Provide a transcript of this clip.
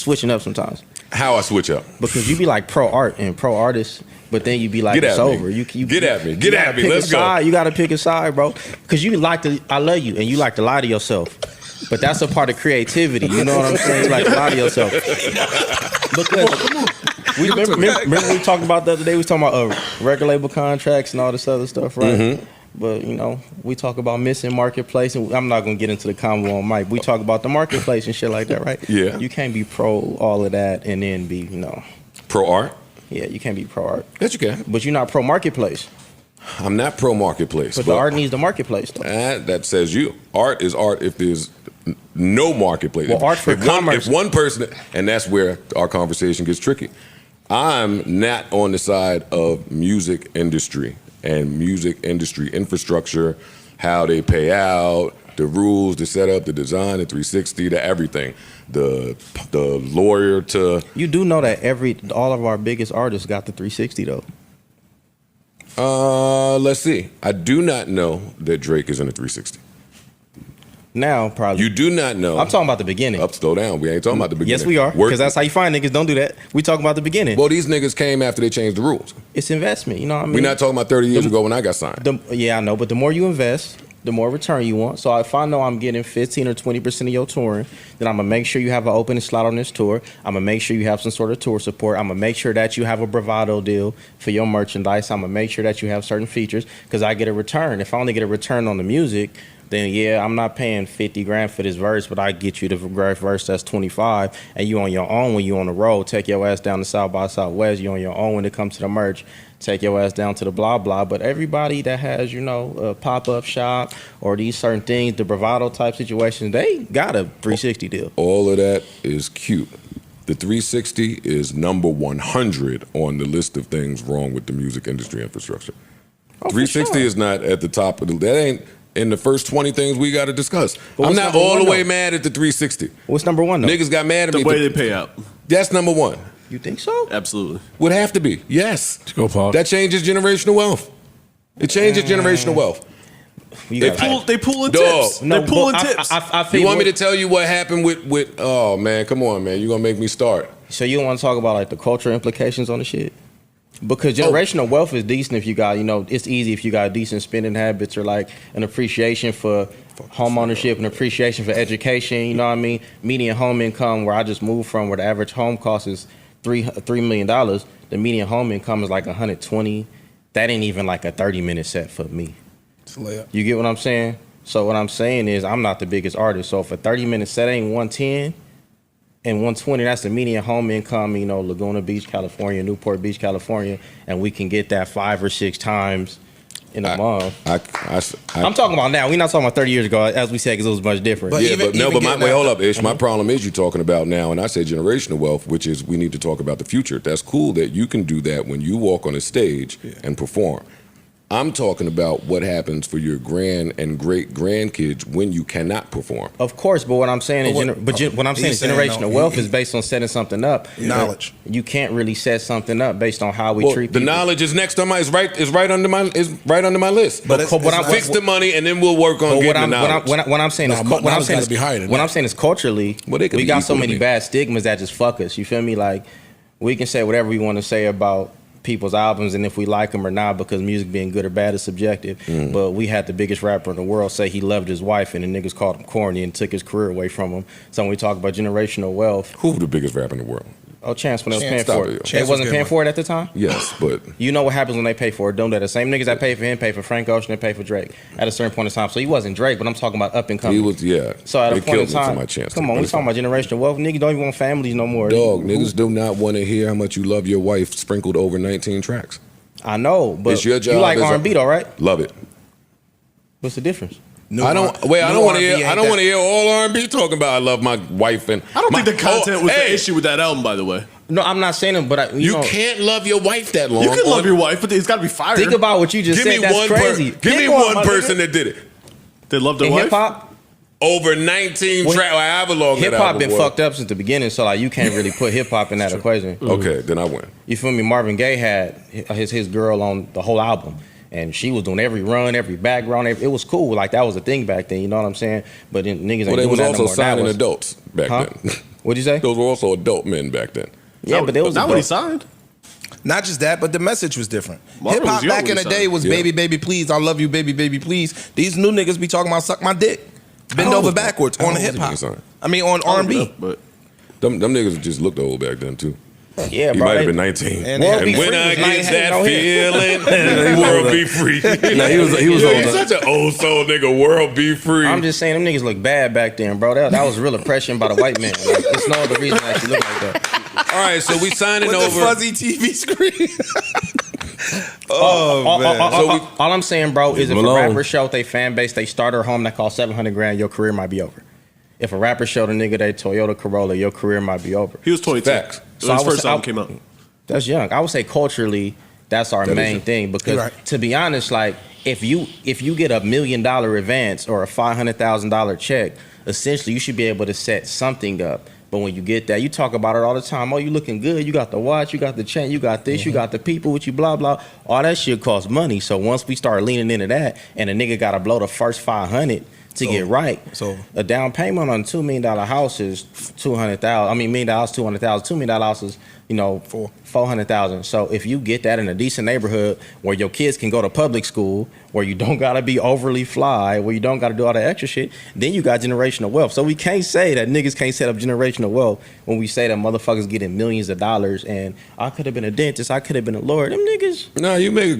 switching up sometimes. How I switch up? Because you be like pro art and pro artist, but then you be like, it's over. You get at me. Get at me. Let's go. You got to pick a side, bro. Because you like to, I love you, and you like to lie to yourself. But that's a part of creativity. You know what I'm saying? You like to lie to yourself. Because remember we talked about the other day, we was talking about record label contracts and all this other stuff, right? Mm-hmm. But, you know, we talk about missing marketplace, and I'm not going to get into the combo on mic. We talk about the marketplace and shit like that, right? Yeah. You can't be pro all of that and then be, you know. Pro art? Yeah, you can't be pro art. Yes, you can. But you're not pro marketplace. I'm not pro marketplace. But the art needs the marketplace, though. That says you. Art is art if there's no marketplace. Well, art for commerce. If one person, and that's where our conversation gets tricky. I'm not on the side of music industry and music industry infrastructure, how they pay out, the rules, the setup, the design, the 360, the everything, the lawyer to. You do know that all of our biggest artists got the 360 though. Let's see. I do not know that Drake is in a 360. Now, probably. You do not know. I'm talking about the beginning. Slow down. We ain't talking about the beginning. Yes, we are. Because that's how you find niggas. Don't do that. We talking about the beginning. Well, these niggas came after they changed the rules. It's investment. You know what I mean? We're not talking about 30 years ago when I got signed. Yeah, I know. But the more you invest, the more return you want. So if I know I'm getting 15 or 20% of your touring, then I'm going to make sure you have an opening slot on this tour. I'm going to make sure you have some sort of tour support. I'm going to make sure that you have a bravado deal for your merchandise. I'm going to make sure that you have certain features because I get a return. If I only get a return on the music, then yeah, I'm not paying 50 grand for this verse, but I get you the verse that's 25, and you on your own when you on the road. Take your ass down to South by Southwest. You on your own when it comes to the merch. Take your ass down to the blah blah. But everybody that has, you know, a pop-up shop or these certain things, the bravado type situations, they got a 360 deal. All of that is cute. The 360 is number 100 on the list of things wrong with the music industry infrastructure. 360 is not at the top of that ain't in the first 20 things we got to discuss. I'm not all the way mad at the 360. What's number one, though? Niggas got mad at me. The way they pay out. That's number one. You think so? Absolutely. Would have to be. Yes. Go, Paul. That changes generational wealth. It changes generational wealth. They pulling tips. No, They're pulling tips. I feel you want me to tell you what happened with oh, man, come on, man. You're going to make me start. So you don't want to talk about, like, the cultural implications on the shit? Because generational wealth is decent if you got, you know, it's easy if you got decent spending habits or like an appreciation for home ownership and appreciation for education, you know what I mean? Median home income, where I just moved from, where the average home cost is $3 million, the median home income is like 120. That ain't even like a 30-minute set for me. It's a layup. You get what I'm saying? So what I'm saying is I'm not the biggest artist. So if a 30-minute set ain't 110, and 120, that's the median home income, you know, Laguna Beach, California, Newport Beach, California, and we can get that 5 or 6 times in a month. I'm talking about now. We're not talking about 30 years ago, as we said, because it was much different. But hold up, Ish. My problem is you talking about now, and I say generational wealth, which is we need to talk about the future. That's cool that you can do that when you walk on a stage and perform. I'm talking about what happens for your grand and great grandkids when you cannot perform. Of course, but what I'm saying is, generational wealth is based on setting something up. Knowledge. You can't really set something up based on how we treat people. The knowledge is next on my is right under my list. But fix the money and then we'll work on getting the knowledge. What I'm saying is culturally, we got so many bad stigmas that just fuck us. You feel me? Like, we can say whatever we want to say about people's albums and if we like them or not, because music being good or bad is subjective. But we had the biggest rapper in the world say he loved his wife and the niggas called him corny and took his career away from him. So when we talk about generational wealth, who's the biggest rapper in the world? Oh, Chance, when they was paying for it. They wasn't paying for it at the time? Yes, but you know what happens when they pay for it, don't they? The same niggas that pay for him pay for Frank Ocean and pay for Drake at a certain point in time. So he wasn't Drake, but I'm talking about up and coming. He was, yeah. So at a point in time, come on, we we talking about generational wealth. Niggas don't even want families no more. Dog, niggas do not want to hear how much you love your wife sprinkled over 19 tracks. I know, but it's your job. You like R&B though, right? Love it. What's the difference? I don't want to hear all R&B talking about I love my wife and I don't think the content was the issue with that album, by the way. No, I'm not saying it, but you can't love your wife that long. You can love your wife, but it's got to be fired. Think about what you just said. That's crazy. Give me one person that did it. They loved their wife? Hip hop? Over 19 tracks. However long hip hop been fucked up since the beginning, so like you can't really put hip hop in that equation. Okay, then I win. You feel me? Marvin Gaye had his girl on the whole album. And she was doing every run, every background. It was cool. Like, that was a thing back then. You know what I'm saying? But then niggas ain't doing that no more. Well, they was also signing adults back then. What'd you say? Those were also adult men back then. Yeah, but there was not when he adult- signed. Not just that, but the message was different. Marvin Hip hop was young back when in he the day signed. was Yeah. baby, baby, please, I love you, baby, baby, please. These new niggas be talking about suck my dick. Bend How old over was- backwards how on the old was hip hop. he signed? I mean, on R&B. But Them niggas just looked old back then too. Yeah, He bro. might have they- been 19. And World And Be when Free I was get 19, that no hit. feeling, world be free. Nah, he was Yo, older. he's such an old soul nigga. World be free. I'm just saying them niggas look bad back then, bro. That was real oppression by the white man. Like, it's no other reason that you look like that. All right, so we signing With over. the fuzzy TV screen. Oh, man. All I'm saying, bro, is if a Malone. rapper showed they fan base, they starter home that cost $700,000, your career might be over. If a rapper showed a nigga they Toyota Corolla, your career might be over. he was 22. Facts. So So his I was- first album I- came out. That's young. I would say culturally, that's our That is main young. thing. Because Right. to be honest, like if you get $1 million advance or a $500,000 check, essentially you should be able to set something up. But when you get that, you talk about it all the time. Oh, you looking good. You got the watch. You got the chain. You got this. You got the people with you. Blah blah. All that shit costs money. So once we start leaning into that, and a nigga got to blow the first 500 to get right. So A down payment on a $2 million house is $200,000. I mean, $1 million, $200,000. $2 million house is, you know, $400,000. So if you get that in a decent neighborhood where your kids can go to public school, where you don't gotta be overly fly, where you don't gotta do all that extra shit, then you got generational wealth. So we can't say that niggas can't set up generational wealth when we say that motherfuckers getting millions of dollars and I could have been a dentist, I could have been a lawyer. Them niggas. Nah, you make a good